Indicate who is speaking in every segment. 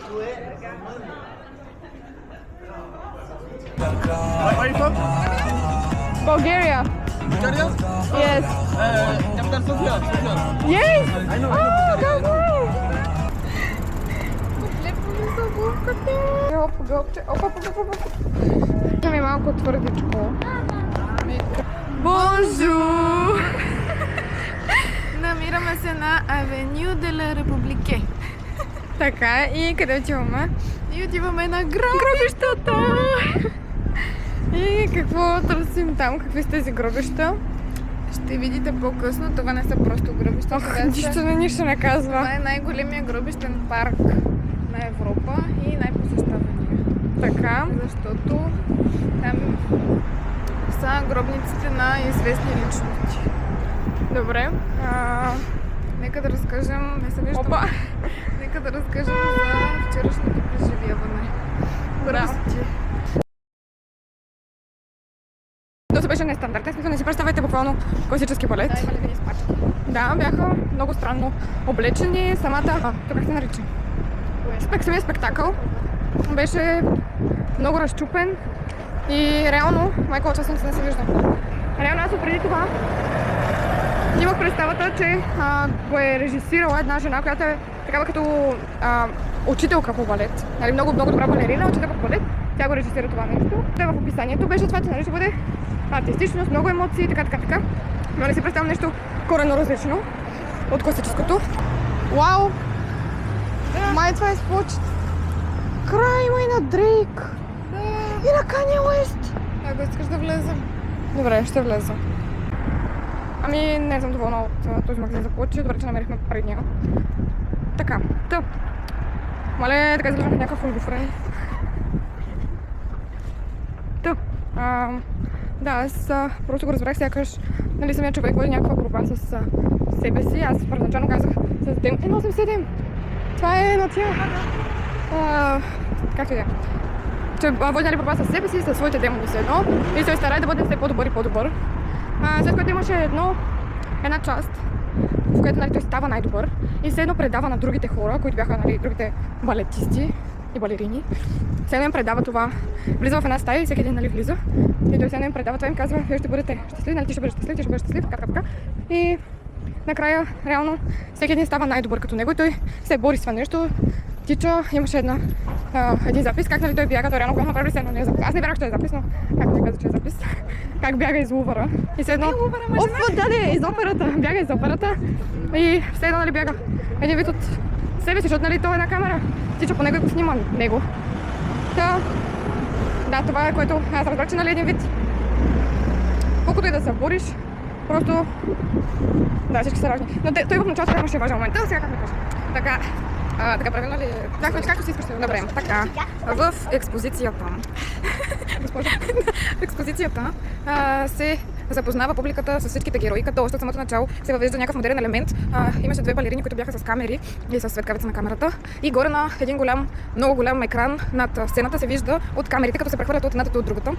Speaker 1: Where are you from?
Speaker 2: Bulgaria.
Speaker 1: Bulgaria?
Speaker 2: Yes.
Speaker 1: Capital Sofia. Sofia.
Speaker 2: Yes.
Speaker 1: I know.
Speaker 2: Ми е малко твърдичко. Бонжур! Намираме се на Авеню де ла Републике. Така, и къде отиваме? И отиваме на гробищата! И какво търсим там? Какви са тези гробища? Ще видите по-късно. Това не са просто гробища. Нищо не казва. Това е най-големия гробищен парк на Европа и най-посещавания. Така. Защото там са гробниците на известни личности. Добре. Нека да разкажем... Не се виждам. Опа! Нека да разкажем за вчерашното преживяване. Здрасти! Това беше нестандартен, смисъл не си представяйте буквално класически балет. Да, имали ни спачки. Да, бяха много странно облечени. Самата... Това как се нарича? Самия спектакъл беше много разчупен и реално, майко честно не се вижда. Реално аз преди това имах представата, че го е режисирала една жена, която е такава като учителка по балет. Нали, много добра балерина, учителка по балет. Тя го режисира това нещо. Те в описанието беше това, че нали, ще бъде артистично, с много емоции, така. Но не си представям нещо коренно различно от класическото. Вау! Май това е спочет. Край има и на Дрейк. И на Kanye West. Ако искаш да влезем. Добре, ще влеза. Ами не съм доволна от този магазин за плочи. Добре, че намерихме предния. Така, Мале, така изглеждам някакъв олигофрен. Да, аз просто го разбрах сякаш, нали самия човек води някаква борба с себе си. Аз първоначално казах с Дем 1,87. Това е на тя. Както и да. Че води нали борба с себе си и със своите демони все едно. И се старае да бъде все по-добър и по-добър. След което имаше една част, в която нали, той става най-добър и все едно предава на другите хора, които бяха нали, другите балетисти и балерини. Все едно им предава това. Влиза в една стая и всеки един нали, влиза. И той все едно им предава това и им казва, вие ще бъдете щастливи, нали, ти ще бъдеш щастлив, ти ще бъдеш щастлив, така. И накрая, реално, всеки един става най-добър като него и той се бори с това нещо. Тича, имаше един запис, как нали той бяга, той реално го направили се едно не е запис. Аз не вярвах, че е запис, но как ми каза, че е запис. Как бяга из Лувъра. И все едно... из операта. Бяга из операта и все едно нали бяга един вид от себе си, защото нали той е една камера. Тича по него и го снима него. Да, това е което аз разбрах, че нали един вид. Колкото и да се бориш, просто... Да, всички са важни. Но той в началото имаше важен момент. Сега как ми кажа. Така правилно ли? Както си искаш. Добре, така. В експозицията. В експозицията се запознава публиката с всичките герои, като още от самото начало се въвежда някакъв модерен елемент. Имаше две балерини, които бяха с камери и с светкавица на камерата. И горе на един много голям екран над сцената се вижда от камерите, като се прехвърлят от едната от другата.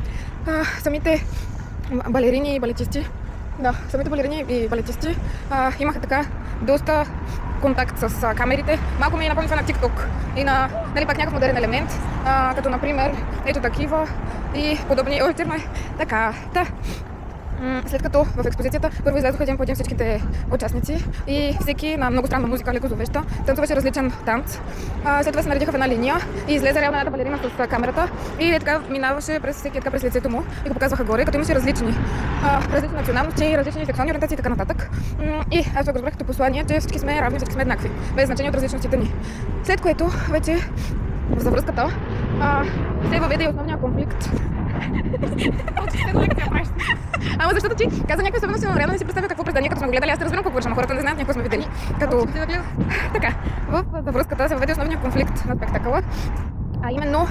Speaker 2: Самите балерини и балетисти имаха така доста контакт с камерите. Малко ми напомня на TikTok и на нали, пак някакъв модерен елемент, като например ето такива и подобни. Ой, тирно е. Така, след като в експозицията първо излязоха един по един всичките участници и всеки на много странна музика, леко зловеща, танцуваше различен танц. След това се наредиха в една линия и излезе реално едната балерина с камерата и така минаваше през всеки така през лицето му и го показваха горе, като имаше различни националности, различни сексуални ориентации и така нататък. И аз го разбрах като послание, че всички сме равни, всички сме еднакви, без значение от различностите ни. След което вече за връзката се въведе и основния конфликт. Ама защото ти каза някакви особености, но реално не си представя какво през деня, като сме го гледали. Аз те разбирам какво вършим, хората не знаят, някакво сме видели. Като... Така, за връзката се въведе основния конфликт на спектакъла, а именно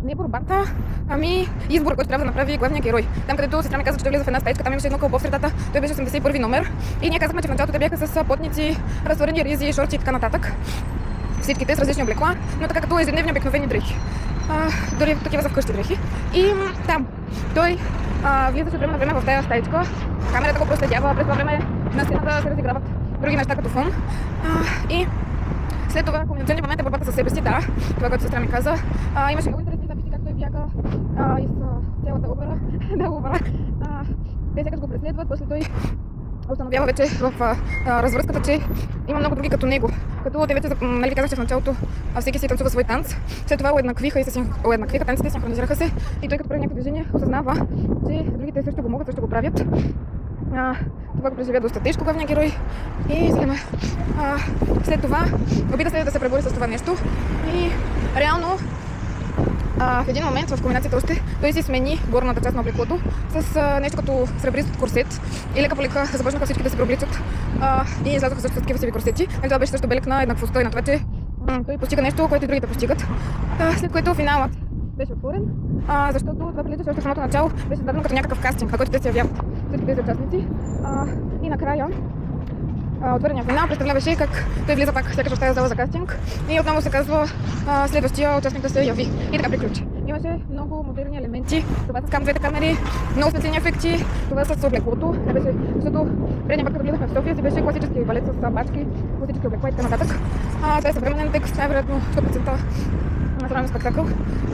Speaker 2: не борбата, ами избор, който трябва да направи главният герой. Там, където сестра ми каза, че той влиза в една стаичка, там имаше едно кълбо в средата, той беше 81-ви номер и ние казахме, че в началото те бяха с потници, разтворени ризи, шорти и така нататък. Всичките с различни облекла, но така като ежедневни обикновени дрехи. Дори такива за вкъщи дрехи. И там той влизаше време на време в тази стаичка. Камерата го проследява, през това време на сцената се разиграват други неща като фон. И След това комуникационния момент е борбата със себе си, да, това, което сестра ми каза. Имаше много интересни записи, как той бяга из цялата опера, да, опера. Те сякаш го преследват, после той установява вече в развръзката, че има много други като него. Като те вече, нали ви казах, че в началото всеки си танцува свой танц. След това уеднаквиха танците, синхронизираха се и той като прави някакви движения осъзнава, че другите също го могат, също го правят. Това го преживя доста тежко главния герой и след това опита се да се пребори с това нещо и реално в един момент в комбинацията още той си смени горната част на облеклото с нещо като сребрист корсет и лека по лека започнаха всички да се преобличат и излязоха също с такива сиви корсети. Това беше също белег на еднаквостта и на това, че той постига нещо, което и другите постигат. След което финалът беше отворен, защото това прилича, че още в самото начало беше създадено като някакъв кастинг, на който те се явяват всички тези участници. И накрая отворения финал представляваше как той влиза пак сякаш в тази зала за кастинг и отново се казва следващия участник да се яви. И така приключи. Имаше много модерни елементи. Това с двете камери, много светлини ефекти, това с облеклото. Защото предния път, като гледахме в София, си беше класически балет с бачки, класически облекла и така нататък. Това е съвременен текст, най-вероятно 100% национален спектакъл.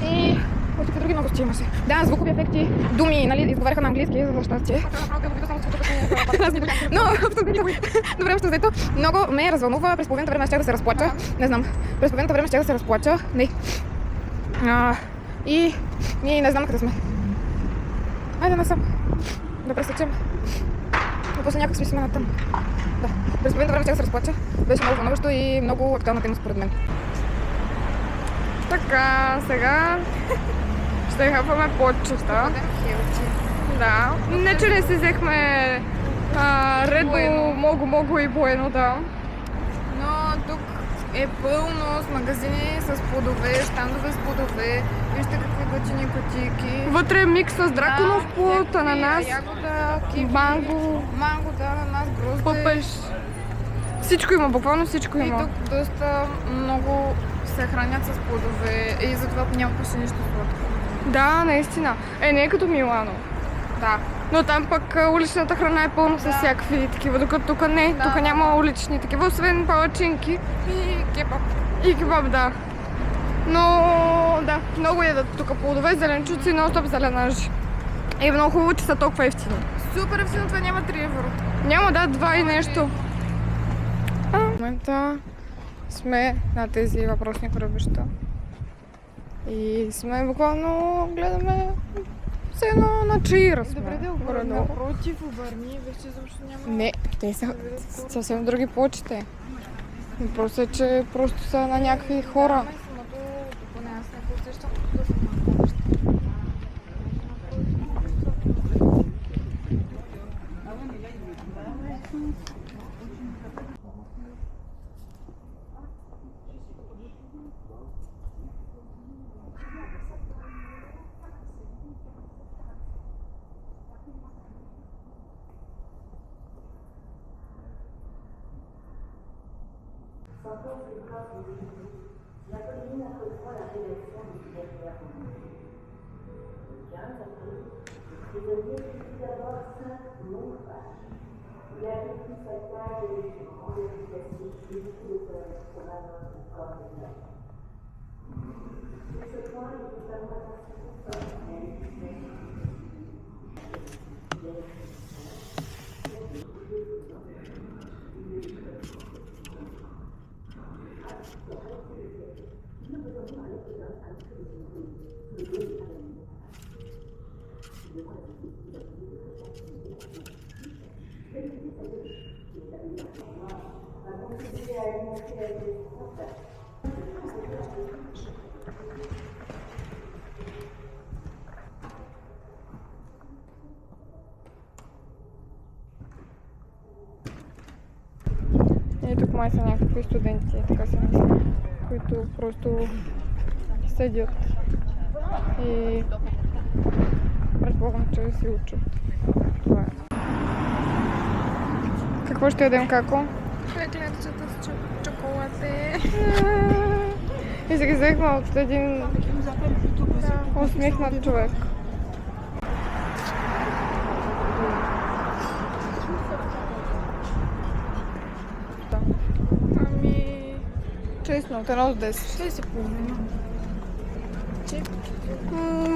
Speaker 2: И всички други много имаше. Да, звукови ефекти, думи, нали, изговаряха на английски, за щастие. Но, добре, общо взето, много ме развълнува. През половината време щях да се разплача. Не знам, през половината време щях да се разплача. Не. И ние не знам къде сме. Айде насам. Да пресечем. Но после някак сме на там. Да. През половината време щях да се разплача. Беше много вълнуващо и много актуална тема според мен. Така, сега ще хапваме почета. Да. Не, че не си взехме редо, много и Bueno, да. Но тук е пълно с магазини с плодове, щандове с плодове. Вижте какви готини кутийки. Вътре е микс с драконов плод, ананас, ягода, киви, манго, да, ананас, грозде. Пъпеш. Всичко има, буквално всичко има. И тук доста много се хранят с плодове и затова няма почти нищо сладко. Да, наистина. Не е като Милано. Да. Но там пък уличната храна е пълно с всякакви такива, докато тук не. Да. Тук няма улични такива, освен палачинки. И кебаб. И кебаб, да. Но да, много ядат тук плодове, зеленчуци, нон-стоп зеленажи. И много хубаво, че са толкова ефтини. Супер ефтино, това няма 3 евро. Няма, да, 2 и нещо. В момента сме на тези въпросни корабища. И сме буквално гледаме все едно на чаира сме.
Speaker 3: Добре да обърнем напротив, обърни, вече защо няма...
Speaker 2: Не, те са съвсем други почте. Просто е, че просто са на някакви хора.
Speaker 4: La colline reprend la rédaction du diaire romain. Le 15 avril, le prisonnier écrit d'abord 5 longues pages. Il a vécu sa taille en efficacité et tout le peuple sur la main du corps de l'homme. Sur ce point, il faut savoir
Speaker 2: И тук май са някакви студенти, така се мисля, които просто седят и предполагам, че си учат. Това е. Какво ще ядем, како?
Speaker 3: Еклерчета с чоколате.
Speaker 2: И се ги взехме от един усмихнат човек. 6 от 1 до 10.
Speaker 3: Ще си половина.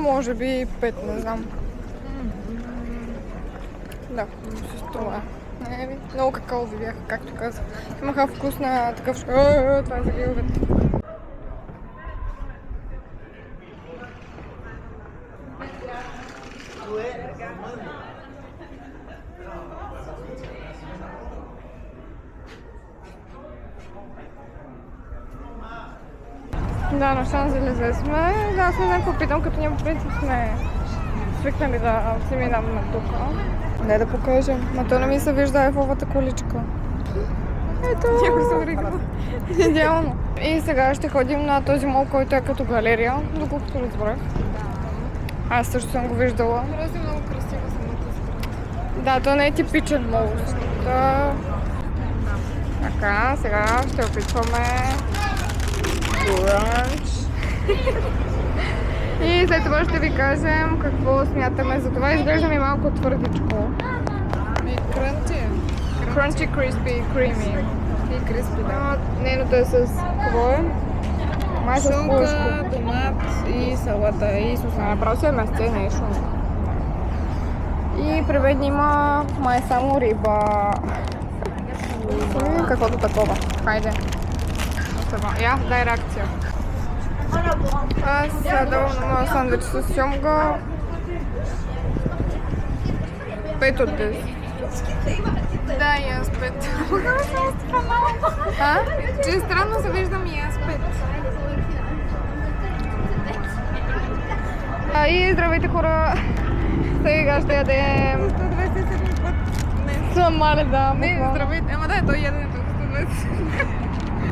Speaker 2: Може би 5, не знам. Да, с това. Много какаови бяха, както казах. Имаха вкус на такъв... Това е за гиловете. Да, на Шанзелизе сме. Да, аз не знам какво питам, като ние по принцип сме свикнали да си минаваме тук. Не да покажем. Ма то не ми се вижда ефовата количка. Ето! Някой се вригна. Идеално. И сега ще ходим на този мол, който е като галерия, доколкото разбрах. Аз също съм го виждала.
Speaker 3: Просто е много красива самата сграда.
Speaker 2: Да, то не е типичен мол. Да. Така, сега ще опитваме бранч. И след това ще ви кажем какво смятаме за това. Изглежда ми малко твърдичко.
Speaker 3: Крънчи.
Speaker 2: Crunchy, crispy, creamy.
Speaker 3: И криспи, да.
Speaker 2: Нейното е с... Какво е? Май с
Speaker 3: Шунка,
Speaker 2: пушко.
Speaker 3: томат и салата и
Speaker 2: Исуса, направо си е месте, не е шунка. И при мен има май само риба. Каквото такова. Хайде. Я, дай реакция. Аз давам на моя сандвич с сьомга 5 от 10.
Speaker 3: Да, и аз 5.
Speaker 2: А?
Speaker 3: Че странно се виждам и аз 5.
Speaker 2: И здравейте хора! Сега ще ядем...
Speaker 3: 127 път. Не.
Speaker 2: Самале, да.
Speaker 3: Не, здравейте. Ама да, той яденето. 127.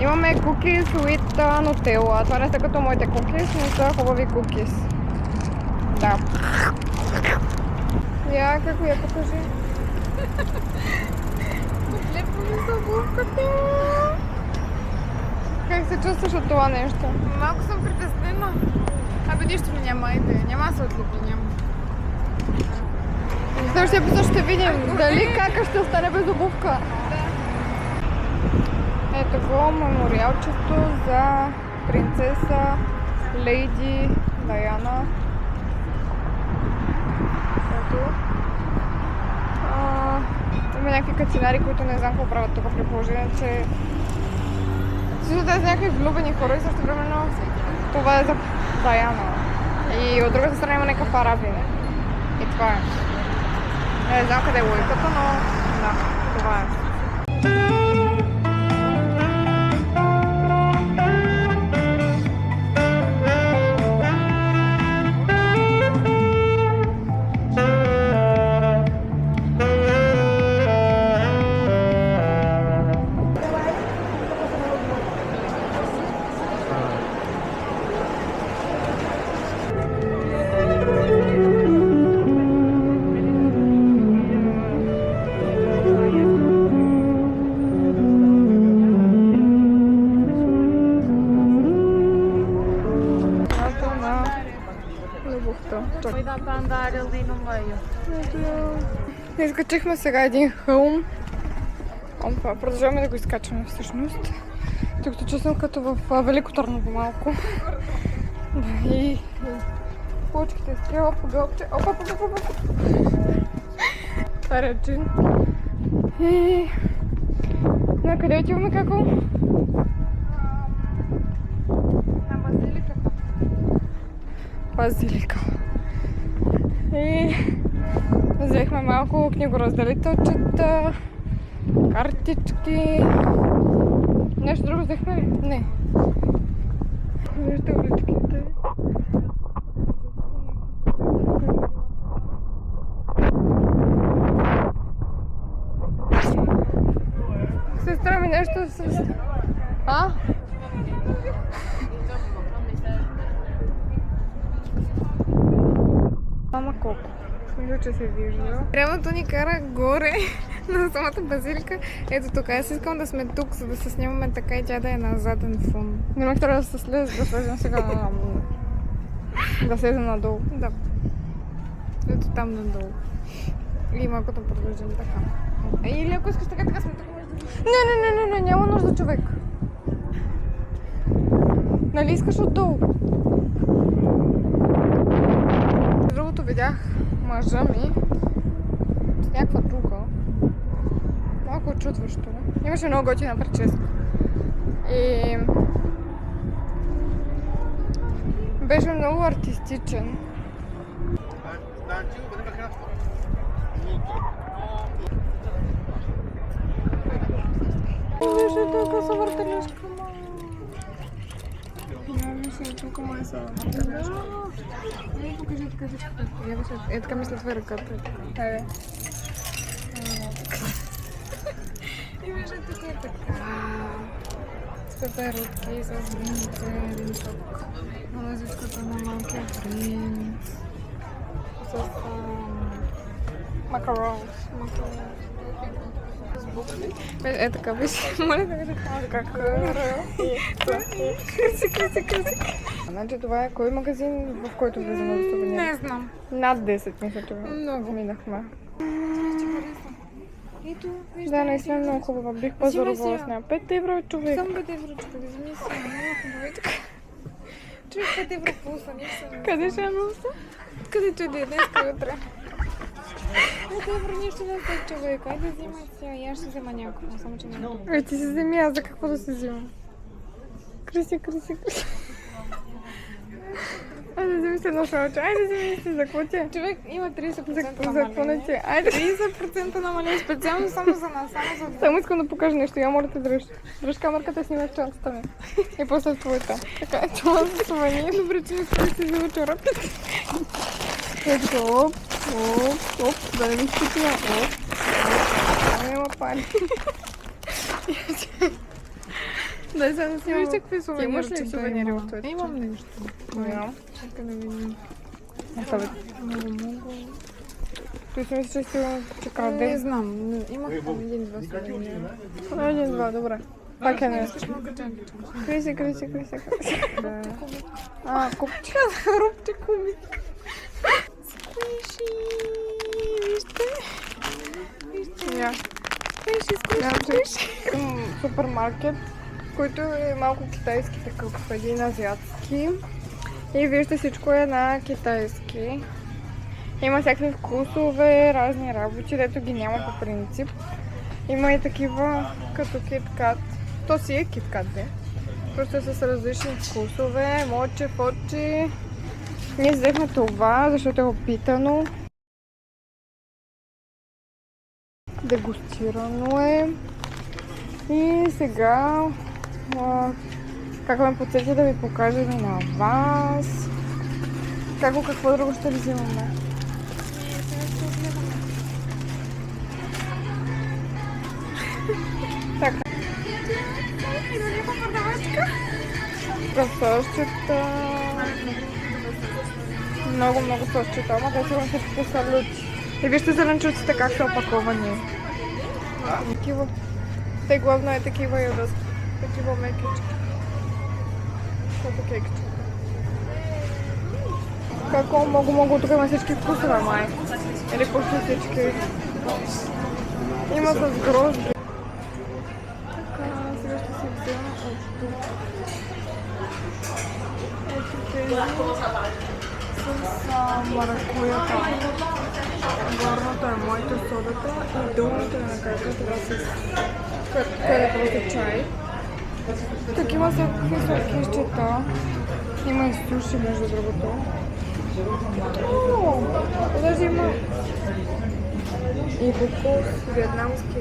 Speaker 2: Имаме cookies with Nutella. Това не са като моите кукис, но са хубави кукис. Да. Я, какво я покажи?
Speaker 3: Лепо ми са обувката.
Speaker 2: Как се чувстваш от това нещо?
Speaker 3: Малко съм притеснена. Абе, нищо ми няма, айде. Няма да се отлепи, няма.
Speaker 2: В следващия епизод ще видим дали кака ще остане без обувка. Ето го мемориалчето за принцеса Лейди Даяна. Ето. Има някакви кацинари, които не знам какво правят тук, при положение, че всичко те са някакви влюбени хора и също времено това е за Даяна. И от другата страна има някакъв арабин. И това е. Не знам къде е логиката, но да, това е.
Speaker 3: Cuidado para andar ali no meio.
Speaker 2: Изкачихме сега един хълм. Продължаваме да го изкачваме всъщност. Тук чувствам като в Велико Търново малко. Да, и почките стрия, опа, гълбче, опа. Това е Джин. И... На къде отиваме, како?
Speaker 3: На базиликата.
Speaker 2: Базилика. И взехме малко книгоразделителчета, картички. Нещо друго взехме ли? Не. Вижте уличките. Сестра ми нещо с... А? Мама колко? Мисля, че се вижда.
Speaker 3: Трябвато ни кара горе на самата базилика. Ето тук. Аз искам да сме тук, за да се снимаме така и тя да е на заден фон.
Speaker 2: Не ме трябва да се слезем сега на... да слезем надолу.
Speaker 3: Да. Ето там надолу. И малко да продължим така. Или ако искаш така сме тук.
Speaker 2: Не, няма нужда човек. Нали искаш отдолу? Другото видях мъжа ми с някаква друга. Малко очудващо. Имаше много готина прическа. И беше много артистичен. Беше толкова са въртележка, ма. Я мисля, тук ма е са въртележка. Не, покажи така всичко. Е, така мисля твоя ръка. Айде. И беше тук е така. С пеперутки, с винце, винток. На лазичката на малкия принц. С макарон. Е така беше. Моля да ви така. Кръси. Значи това е кой магазин, в който влизаме да сувенир?
Speaker 3: Не знам.
Speaker 2: Над 10 мисля, че
Speaker 3: Много.
Speaker 2: минахме.
Speaker 3: Ето,
Speaker 2: Да, наистина много хубава. Бих пазарувала с нея. 5 евро човек.
Speaker 3: Само 5 евро, човек. Вземи си. Много хубаво е така. Човек 5 евро пулса, нищо.
Speaker 2: Къде ще е носа?
Speaker 3: Където и да е, днеска и утре. 5 евро нищо не е човек. Айде взимай сега. И аз ще взема някакво, само че не.
Speaker 2: Ти си вземи, аз за какво да си взимам? Криси. Айде вземи се едно шалче. Айде вземи се, за какво ти е?
Speaker 3: Човек има 30%
Speaker 2: За какво не
Speaker 3: намаление.
Speaker 2: ти е? Айде.
Speaker 3: 30% намаление, специално само за нас, само за...
Speaker 2: Само искам да покажа нещо. Я моля те дръж. Дръж камерката и снимай чантата ми. И после твоята. Така, това за сувенир.
Speaker 3: Добре, че не спри си взема чорапите.
Speaker 2: Ето, оп, да не ми стикна. Оп. Няма пари. Дай сега да снимам.
Speaker 3: Вижте какви сувенири.
Speaker 2: Ти имаш ли сувенири в това?
Speaker 3: Имам нещо.
Speaker 2: Нямам.
Speaker 3: Чакай да видим.
Speaker 2: Остави.
Speaker 3: Много.
Speaker 2: Той си мисля, че сигурно че
Speaker 3: Не
Speaker 2: краде.
Speaker 3: знам. Имах един-два сувенира.
Speaker 2: Един-два, добре. Пак е нещо.
Speaker 3: Искаш малка чанчичка?
Speaker 2: Криси. Купче.
Speaker 3: Рупте кубик. Сквиши. Вижте.
Speaker 2: Я.
Speaker 3: Сквиши.
Speaker 2: Супермаркет, който е малко китайски такъв, един азиатски. И вижте, всичко е на китайски. Има всякакви вкусове, разни работи, дето ги няма по принцип. Има и такива като киткат. То си е киткат, де. Просто с различни вкусове, мочи, фочи. Ние взехме това, защото е опитано. Дегустирано е. И сега как ме подсети да ви покажа и на вас. Какво друго ще взимаме? Така. Сосчета. Много сосчета, ама те сигурно всичко са лути. И вижте зеленчуците как са опаковани. Такива. Те главно е такива ядат. Такива мекички. Като кекче. Какво много тук има всички вкусове, май. Или почти всички. Има с грозди. Така, сега ще си взема от тук. Ето тези с маракуята. Горното е моята содата и долното е накарка това с където чай. Тук има всякакви сладкищета. Има и суши, между другото. Даже има и кокос, виетнамски.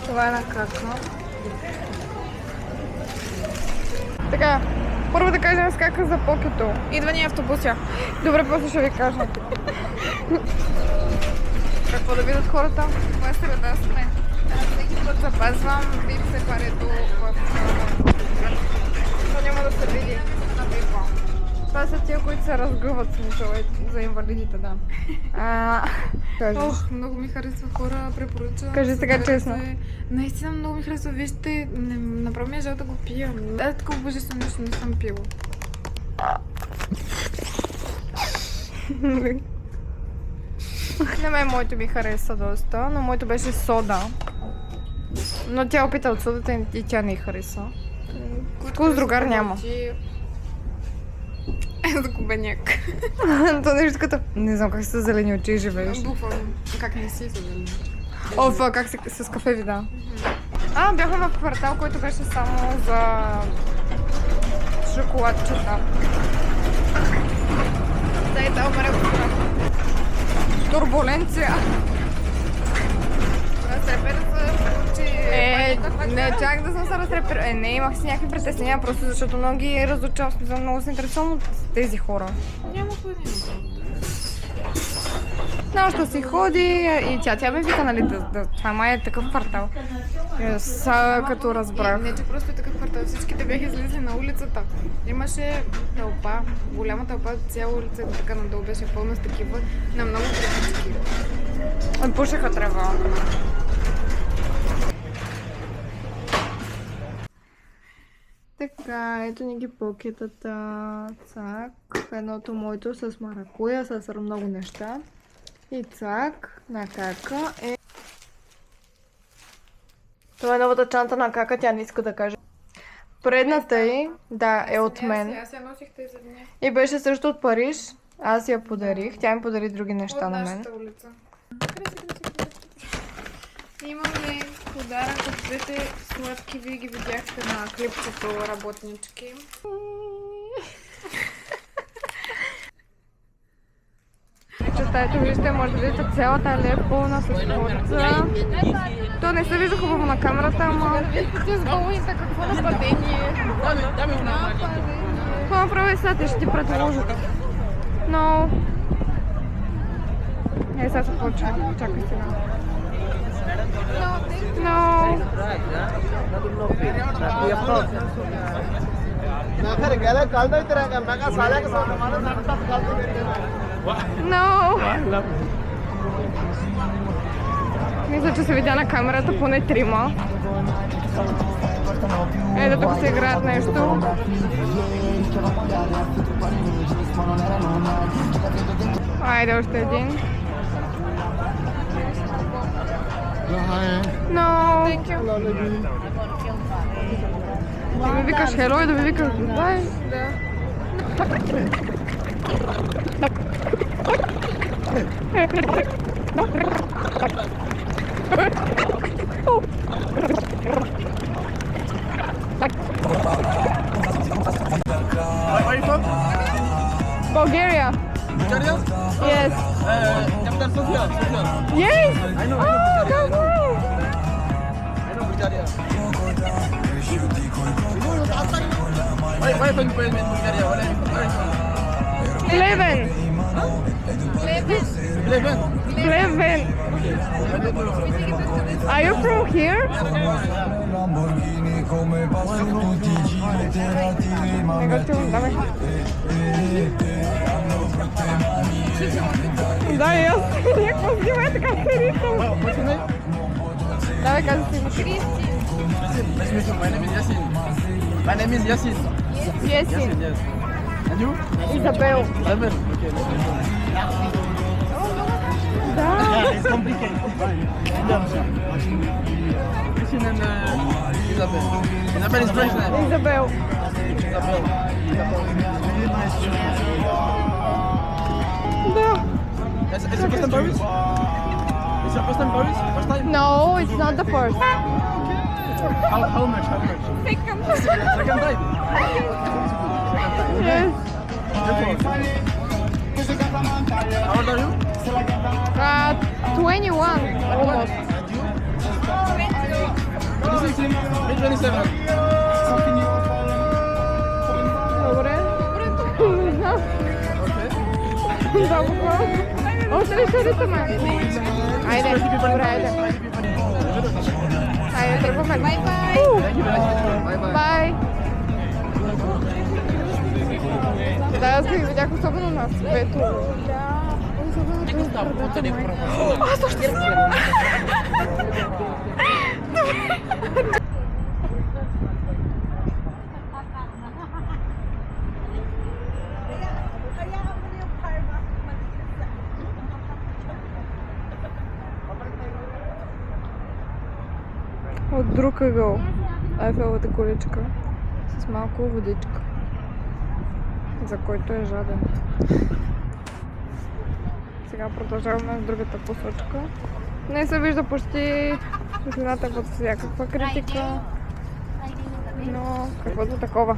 Speaker 2: Това е на кака. Така, първо да кажем с кака за покето. Идва ни автобуся. Добре, после ще ви кажа. Какво да видят хората?
Speaker 3: Това е среда сме. Всеки път запазвам бим се парето в...
Speaker 2: Това няма да се види на бипа. Това са тия, които се разгъват, смисъл за инвалидите, да. Кажеш.
Speaker 3: Ох, много ми харесва, хора, препоръчвам.
Speaker 2: Кажи сега честно.
Speaker 3: Наистина много ми харесва, вижте, направо ми е жал да го пия. Да, такова божествено нещо не съм пила.
Speaker 2: На мен моето ми хареса доста, но моето беше сода. Но тя опита от содата и тя не й хареса. Вкус другар няма.
Speaker 3: Сгубеняк.
Speaker 2: То нещо като... Не знам как се зелени очи живееш.
Speaker 3: Буквално. Как не си зелени?
Speaker 2: Оф, как се с кафе вида. Бяхме в квартал, който беше само за шоколадчета.
Speaker 3: Дай да умре в
Speaker 2: Турбуленция.
Speaker 3: разрепер се случи.
Speaker 2: Не, чак да съм се разрепер. Не, имах си някакви притеснения, просто защото много ги разучавам. Много се интересувам от тези хора.
Speaker 3: Няма кой да има.
Speaker 2: Нашата си ходи и тя ме вика, нали, това май е такъв квартал. Са като разбрах.
Speaker 3: Не, че просто е такъв квартал. Всичките бяха излезли на улицата. Имаше тълпа, голяма тълпа, цяла улица така надолу беше пълна с такива на много тръпички.
Speaker 2: Пушеха трева. Така, ето ни ги покетата. Цак. Едното моето с маракуя, с много неща. И цак, на кака е... Това е новата чанта на кака, тя не иска да каже. Предната й, да, е от мен.
Speaker 3: Аз я носих тези дни.
Speaker 2: И беше също от Париж. Аз я подарих. Тя ми подари други неща
Speaker 3: От
Speaker 2: на мен.
Speaker 3: нашата улица. Имаме подарък от двете сладки, вие ги видяхте на клипчето работнички.
Speaker 2: Ето виждате, може да видите цялата алея е пълна с хорца. То не се вижда хубаво на камерата, ама...
Speaker 3: Видите с балоните какво нападение.
Speaker 2: Какво направи сега? Те ще ти предложат. Но... Сега се почва. Чакай сега. Но... Но... Мисля, че се видя на камерата поне 3. Ето тук се играят нещо. Айде още един. Но... Да ми викаш хело и да ми викаш бай.
Speaker 3: Да.
Speaker 1: Where are you from?
Speaker 2: Bulgaria.
Speaker 1: Bulgaria?
Speaker 2: Yes.
Speaker 1: Capital Sofia.
Speaker 2: Yes.
Speaker 1: I know.
Speaker 2: Oh, go go.
Speaker 1: I know Bulgaria. Why are you from Bulgaria? Where are you from?
Speaker 2: 11.
Speaker 1: 11.
Speaker 2: Are you from here? Негативно, давай. Да, и аз някакво снимай, така се ритам. Давай, кажи си.
Speaker 1: Nice to meet you. My name is Yasin. My name is Yasin.
Speaker 2: Ясин.
Speaker 1: Yes. And you?
Speaker 2: Изабел.
Speaker 1: Isabel. Okay.
Speaker 2: Да.
Speaker 1: It's complicated. Yasin and Isabel. Isabel is French name.
Speaker 2: Изабел.
Speaker 1: Isabel.
Speaker 2: Да.
Speaker 1: Is it your first time Paris? Is your first time Paris? First time?
Speaker 2: No, it's not the first.
Speaker 1: How much? Second time?
Speaker 2: Yes.
Speaker 1: How old are you?
Speaker 2: 21 almost.
Speaker 1: 26. Me 27.
Speaker 2: Добре. Не знам. Добре. Още ли ще ритаме? Айде, добре, айде. Айде, тръгваме. Бай-бай. Бай. Да, аз ги видях особено на Светло. Аз още снимам. От друг ъгъл Айфеловата количка. с малко водичка, за който е жаден. Сега продължаваме в другата посочка. Не се вижда почти светлината под всякаква критика, но каквото такова.